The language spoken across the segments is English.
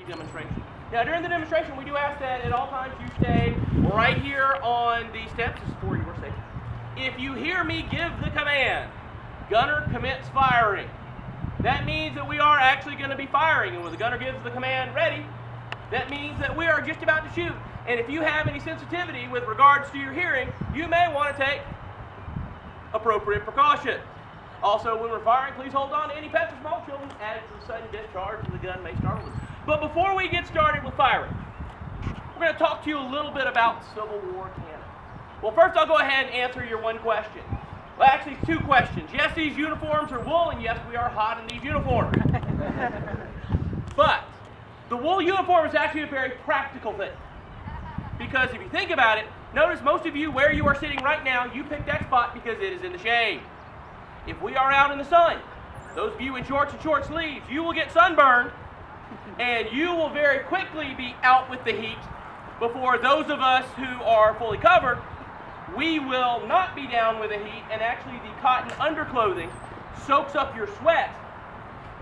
demonstration. Now, during the demonstration, we do ask that at all times you stay right here on the steps. This is for your safety. If you hear me give the command, gunner commence firing, that means that we are actually going to be firing. And when the gunner gives the command ready, that means that we are just about to shoot. And if you have any sensitivity with regards to your hearing, you may want to take appropriate precaution. Also, when we're firing, please hold on to any pets or small children as the sudden discharge of the gun may startle them. But before we get started with firing, we're going to talk to you a little bit about Civil War cannon. Well, first I'll go ahead and answer your one question. Well, actually, two questions. Yes, these uniforms are wool, and yes, we are hot in these uniforms. But the wool uniform is actually a very practical thing. Because if you think about it, notice most of you, where you are sitting right now, you picked that spot because it is in the shade. If we are out in the sun, those of you in shorts and short sleeves, you will get sunburned, and you will very quickly be out with the heat before those of us who are fully covered, we will not be down with the heat, and actually the cotton underclothing soaks up your sweat.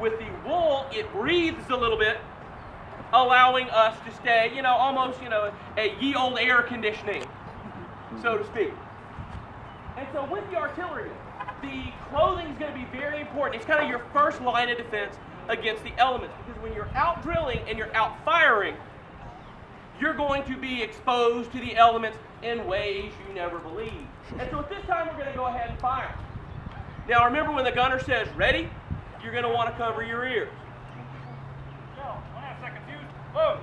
With the wool, it breathes a little bit, allowing us to stay, almost, a ye old air conditioning, so to speak. And so with the artillery, the clothing is going to be very important. It's kind of your first line of defense against the elements, because when you're out drilling and you're out firing, you're going to be exposed to the elements in ways you never believed. And so at this time, we're going to go ahead and fire. Now remember, when the gunner says ready, you're going to want to cover your ears. No, 1.5 seconds, fuse, boom!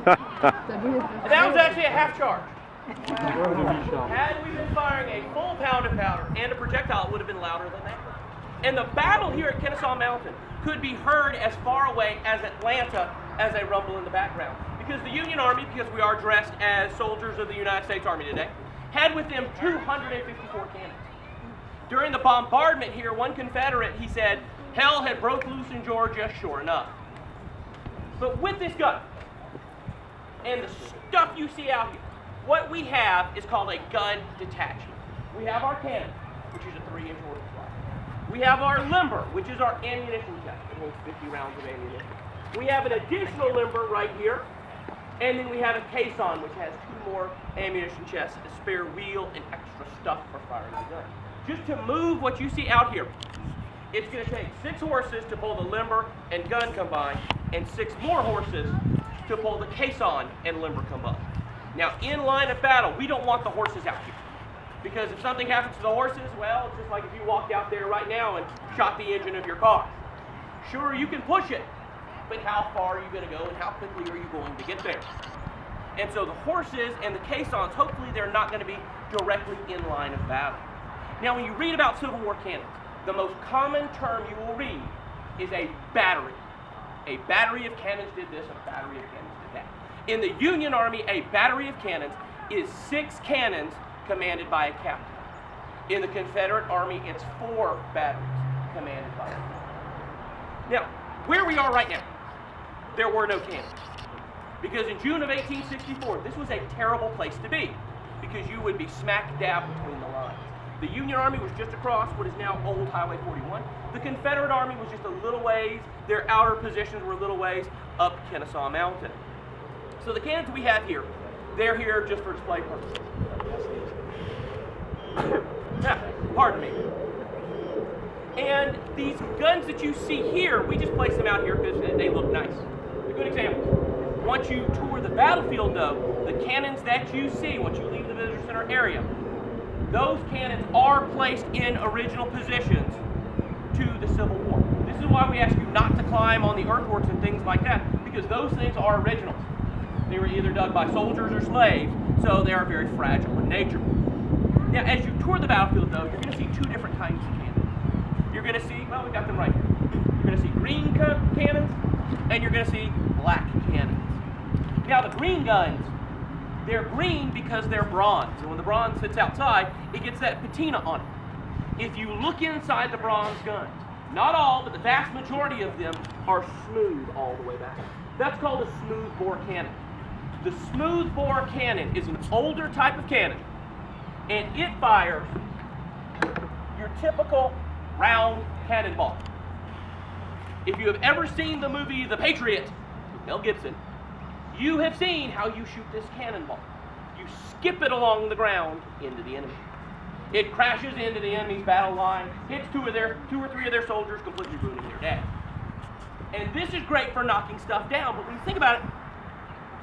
That was actually a half charge. Had we been firing a full pound of powder and a projectile, it would have been louder than that. And the battle here at Kennesaw Mountain could be heard as far away as Atlanta as a rumble in the background. Because the Union Army, because we are dressed as soldiers of the United States Army today, had with them 254 cannons. During the bombardment here, one Confederate, he said, hell had broke loose in Georgia, sure enough. But with this gun, and the stuff you see out here, what we have is called a gun detachment. We have our cannon, which is a 3-inch order slide. We have our limber, which is our ammunition chest. It holds 50 rounds of ammunition. We have an additional limber right here, and then we have a caisson, which has 2 more ammunition chests, a spare wheel, and extra stuff for firing the gun. Just to move what you see out here, it's going to take 6 horses to pull the limber and gun combined, and 6 more horses to pull the caisson and limber combined. Now, in line of battle, we don't want the horses out here. Because if something happens to the horses, well, it's just like if you walked out there right now and shot the engine of your car. Sure, you can push it, but how far are you going to go and how quickly are you going to get there? And so the horses and the caissons, hopefully they're not going to be directly in line of battle. Now, when you read about Civil War cannons, the most common term you will read is a battery. A battery of cannons did this, a battery of cannons did that. In the Union Army, a battery of cannons is 6 cannons commanded by a captain. In the Confederate Army, it's 4 batteries commanded by a captain. Now, where we are right now, there were no cannons. Because in June of 1864, this was a terrible place to be, because you would be smack dab between the lines. The Union Army was just across what is now Old Highway 41. The Confederate Army was just a little ways, their outer positions were a little ways up Kennesaw Mountain. So the cannons we have here, they're here just for display purposes. Pardon me. And These guns that you see here, we just place them out here because they look nice. A good example. Once you tour the battlefield, though, the cannons that you see once you leave the visitor center area, those cannons are placed in original positions to the Civil War. This is why we ask you not to climb on the earthworks and things like that, because those things are originals. They were either dug by soldiers or slaves, so they are very fragile in nature. Now, as you tour the battlefield, though, you're going to see two different kinds of cannons. You're going to see, well, we got them right here. You're going to see green cannons, and you're going to see black cannons. Now, the green guns, they're green because they're bronze, and when the bronze sits outside, it gets that patina on it. If you look inside the bronze guns, not all, but the vast majority of them are smooth all the way back. That's called a smooth bore cannon. The smooth bore cannon is an older type of cannon, and it fires your typical round cannonball. If you have ever seen the movie The Patriot with Mel Gibson, you have seen how you shoot this cannonball. You skip it along the ground into the enemy. It crashes into the enemy's battle line, hits two or three of their soldiers, completely ruining their day. And this is great for knocking stuff down, but when you think about it,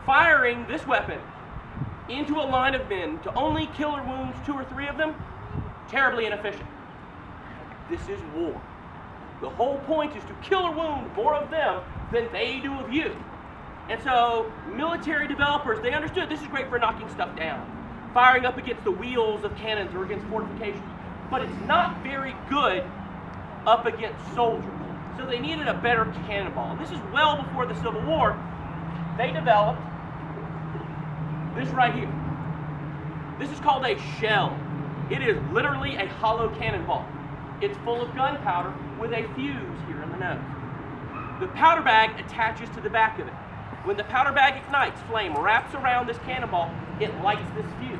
firing this weapon into a line of men to only kill or wound two or three of them, terribly inefficient. This is war. The whole point is to kill or wound more of them than they do of you. And so military developers, they understood this is great for knocking stuff down, firing up against the wheels of cannons or against fortifications. But it's not very good up against soldiers. So they needed a better cannonball. And this is well before the Civil War. They developed this right here. This is called a shell. It is literally a hollow cannonball. It's full of gunpowder with a fuse here in the nose. The powder bag attaches to the back of it. When the powder bag ignites, flame wraps around this cannonball, it lights this fuse.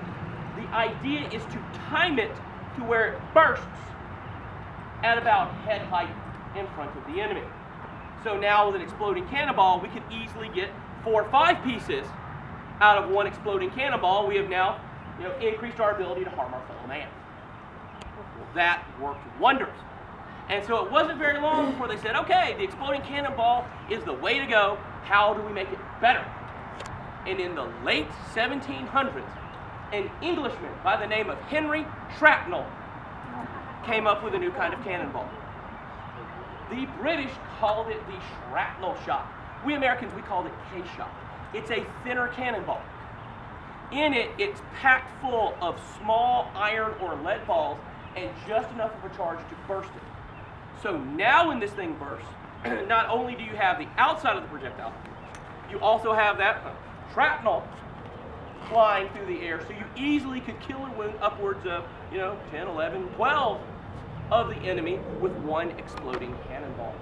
The idea is to time it to where it bursts at about head height in front of the enemy. So now with an exploding cannonball, we can easily get 4 or 5 pieces out of one exploding cannonball. We have now increased our ability to harm our fellow man. Well, that worked wonders. And so it wasn't very long before they said, okay, the exploding cannonball is the way to go. How do we make it better? And in the late 1700s, an Englishman by the name of Henry Shrapnel came up with a new kind of cannonball. The British called it the shrapnel shot. We Americans, we called it K-shot. It's a thinner cannonball. In it, it's packed full of small iron or lead balls and just enough of a charge to burst it. So now when this thing bursts, not only do you have the outside of the projectile, you also have that shrapnel flying through the air, so you easily could kill or wound upwards of 10, 11, 12 of the enemy with one exploding cannonball.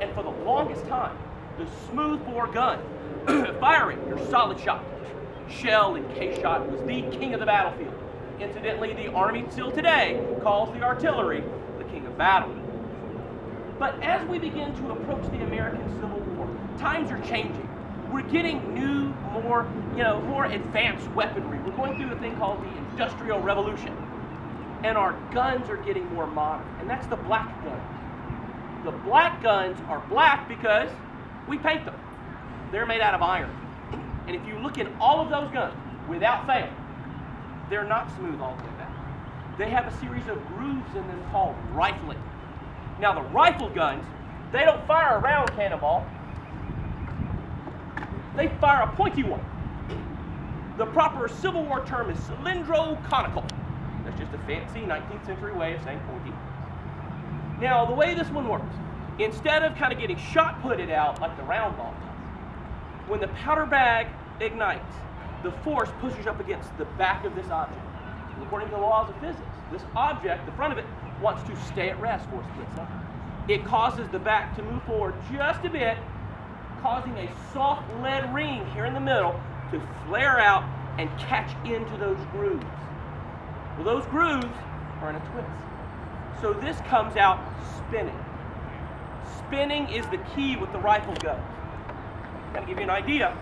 And for the longest time, the smooth bore gun firing your solid shot, shell and case shot was the king of the battlefield. Incidentally, the Army still today calls the artillery the king of battle. But as we begin to approach the American Civil War, times are changing. We're getting new, more advanced weaponry. We're going through a thing called the Industrial Revolution. And our guns are getting more modern, and that's the black guns. The black guns are black because we paint them. They're made out of iron. And if you look at all of those guns, without fail, they're not smooth all the way back. They have a series of grooves in them called rifling. Now the rifle guns, they don't fire a round cannonball. They fire a pointy one. The proper Civil War term is cylindro-conical. That's just a fancy 19th century way of saying pointy. Now the way this one works, instead of kind of getting shot putted out like the round ball does, when the powder bag ignites, the force pushes up against the back of this object. And according to the laws of physics, this object, the front of it, wants to stay at rest for a split second. It causes the back to move forward just a bit, causing a soft lead ring here in the middle to flare out and catch into those grooves. Well, those grooves are in a twist. So this comes out spinning. Spinning is the key with the rifle gun. To give you an idea,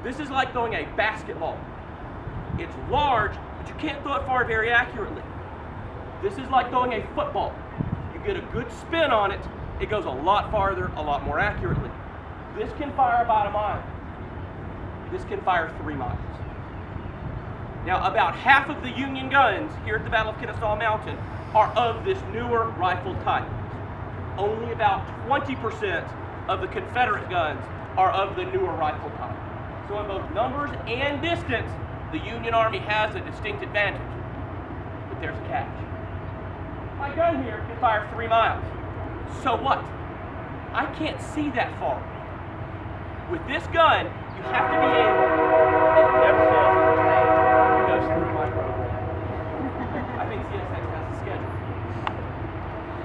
this is like throwing a basketball. It's large, but you can't throw it far very accurately. This is like throwing a football. You you get a good spin on it, it goes a lot farther, a lot more accurately. This can fire about a mile. This can fire 3 miles. Now, about half of the Union guns here at the Battle of Kennesaw Mountain are of this newer rifle type. Only about 20% of the Confederate guns are of the newer rifle type. So in both numbers and distance, the Union Army has a distinct advantage. But there's a catch. My gun here can fire 3 miles. So what? I can't see that far. With this gun, you have to be able, it never fails in the train, it goes through my program. I think CSX has a schedule.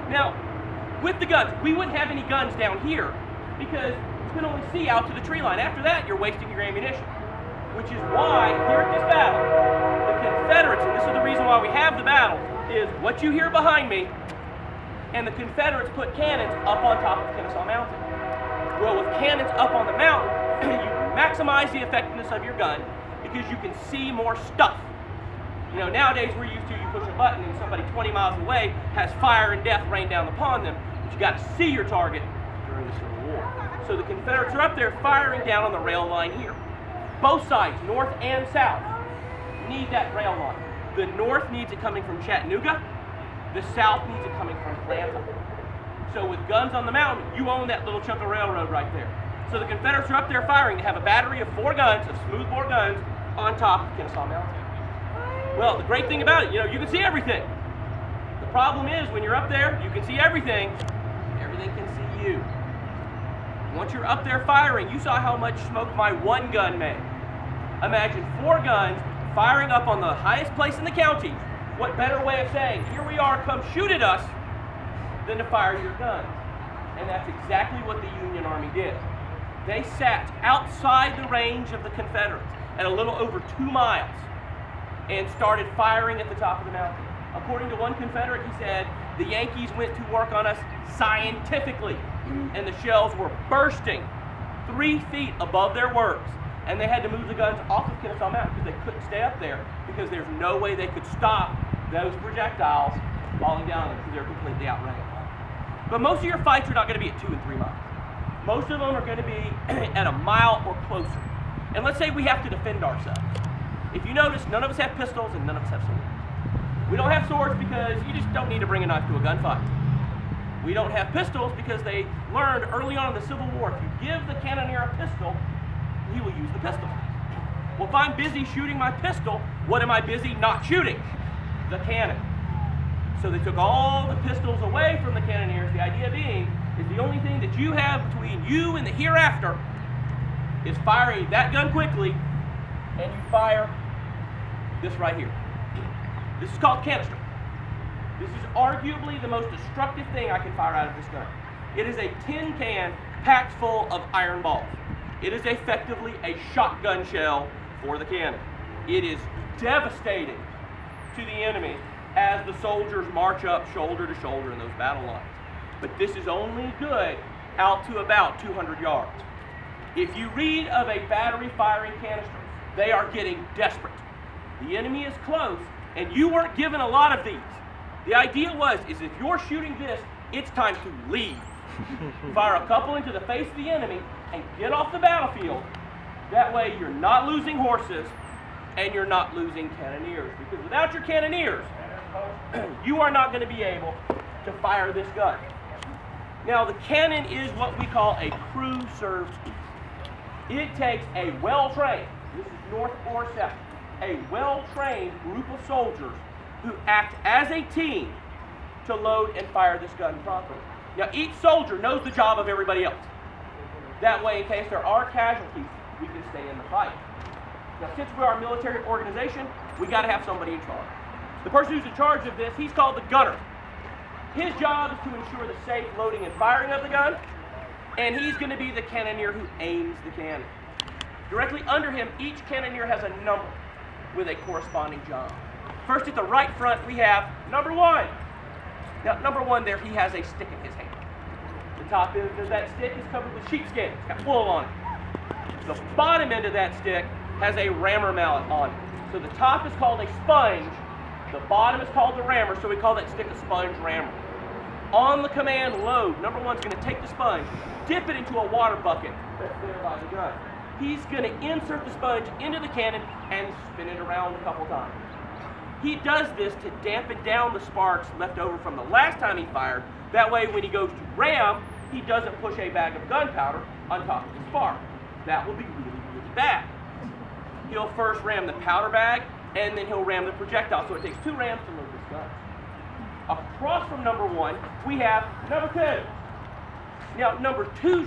Now, with the guns, we wouldn't have any guns down here because you can only see out to the tree line. After that, you're wasting your ammunition. Which is why, here at this battle, the Confederates, and this is the reason why we have the battle, is what you hear behind me, and the Confederates put cannons up on top of Kennesaw Mountain. Well, with cannons up on the mountain, you maximize the effectiveness of your gun because you can see more stuff. You know, nowadays we're used to you push a button and somebody 20 miles away has fire and death rain down upon them, but you got to see your target during the Civil War. So the Confederates are up there firing down on the rail line here. Both sides, north and south, need that rail line. The north needs it coming from Chattanooga. The south needs it coming from Atlanta. So with guns on the mountain, you own that little chunk of railroad right there. So the Confederates are up there firing to have a battery of 4 guns, of smoothbore guns, on top of Kennesaw Mountain. Well, the great thing about it, you know, you can see everything. The problem is when you're up there, you can see everything. Everything can see you. Once you're up there firing, you saw how much smoke my one gun made. Imagine 4 guns firing up on the highest place in the county. What better way of saying, here we are, come shoot at us, than to fire your guns. And that's exactly what the Union Army did. They sat outside the range of the Confederates at a little over 2 miles and started firing at the top of the mountain. According to one Confederate, he said, the Yankees went to work on us scientifically, and the shells were bursting 3 feet above their works, and they had to move the guns off of Kennesaw Mountain because they couldn't stay up there because there's no way they could stop those projectiles falling down because they're completely outranked. But most of your fights are not going to be at 2 and 3 miles. Most of them are going to be at a mile or closer. And let's say we have to defend ourselves. If you notice, none of us have pistols and none of us have swords. We don't have swords because you just don't need to bring a knife to a gunfight. We don't have pistols because they learned early on in the Civil War, if you give the cannoneer a pistol, he will use the pistol. Well, if I'm busy shooting my pistol, what am I busy not shooting? The cannon. So they took all the pistols away from the cannoneers, the idea being is the only thing that you have between you and the hereafter is firing that gun quickly, and you fire this right here. This is called canister. This is arguably the most destructive thing I can fire out of this gun. It is a tin can packed full of iron balls. It is effectively a shotgun shell for the cannon. It is devastating to the enemy as the soldiers march up shoulder to shoulder in those battle lines. But this is only good out to about 200 yards. If you read of a battery firing canister, they are getting desperate. The enemy is close, and you weren't given a lot of these. The idea is if you're shooting this, it's time to leave. Fire a couple into the face of the enemy and get off the battlefield. That way you're not losing horses and you're not losing cannoneers. Because without your cannoneers, you are not going to be able to fire this gun. Now, the cannon is what we call a crew-served piece. It takes a well-trained, this is north or south, a well-trained group of soldiers who act as a team to load and fire this gun properly. Now, each soldier knows the job of everybody else. That way, in case there are casualties, we can stay in the fight. Now, since we are a military organization, we got to have somebody in charge. The person who's in charge of this, he's called the gunner. His job is to ensure the safe loading and firing of the gun, and he's going to be the cannoneer who aims the cannon. Directly under him, each cannoneer has a number with a corresponding job. First at the right front, we have number 1. Now, number 1 there, he has a stick in his hand. The top end of that stick is covered with sheepskin. It's got wool on it. The bottom end of that stick has a rammer mallet on it. So the top is called a sponge. The bottom is called the rammer, so we call that stick a sponge rammer. On the command load, number one's going to take the sponge, dip it into a water bucket that's there by the gun. He's going to insert the sponge into the cannon and spin it around a couple times. He does this to dampen down the sparks left over from the last time he fired. That way when he goes to ram, he doesn't push a bag of gunpowder on top of the spark. That will be really, really bad. He'll first ram the powder bag, and then he'll ram the projectile. So it takes 2 rams to load this gun. Across from number 1, we have number 2. Now, number 2